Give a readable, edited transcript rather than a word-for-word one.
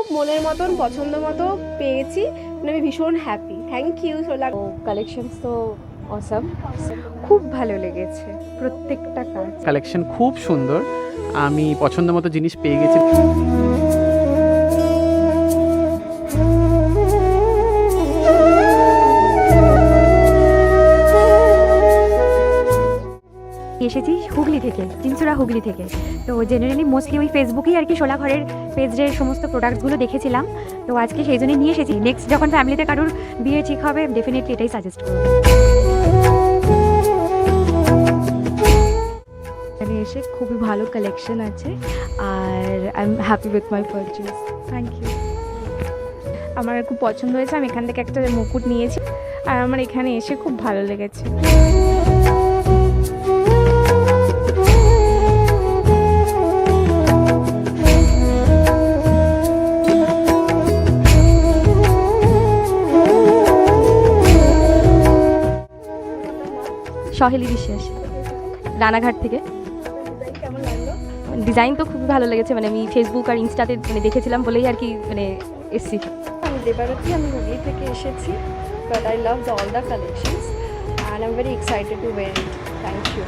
খুব মনের মতন পছন্দ মতো পেয়েছি, মানে আমি ভীষণ হ্যাপি। থ্যাংক ইউ সোলা। কালেকশনস তো অসাম, খুব ভালো লেগেছে প্রত্যেকটা কাজ। কালেকশন খুব সুন্দর, আমি পছন্দ মতো জিনিস পেয়ে গেছি। এসেছি হুগলি থেকে, চিনচুরা হুগলি থেকে। তো জেনারেলি মোস্টলি ওই ফেসবুকেই আর কি শোলা ঘরের পেজের সমস্ত প্রোডাক্টসগুলো দেখেছিলাম। তো আজকে সেই জন্য নিয়ে এসেছি। নেক্সট যখন ফ্যামিলিতে কারোর বিয়ে ঠিক হবে ডেফিনেটলি এটাই সাজেস্ট করব। এখানে এসে খুবই ভালো কালেকশন আছে আর I am happy with my purchase. Thank you. আমার খুব পছন্দ হয়েছে, আমি এখান থেকে একটা মুকুট নিয়েছি আর আমার এখানে এসে খুব ভালো লেগেছে। সহেলি বিশ্বাস, রানাঘাট থেকে। ডিজাইন তো খুবই ভালো লেগেছে, মানে আমি ফেসবুক আর ইনস্টাতে মানে দেখেছিলাম বলেই আর কি মানে এসছি। আমি দেবারতী, আমি হুগলি থেকে এসেছি, but I love all the collections and I am very excited to wear it. Thank you.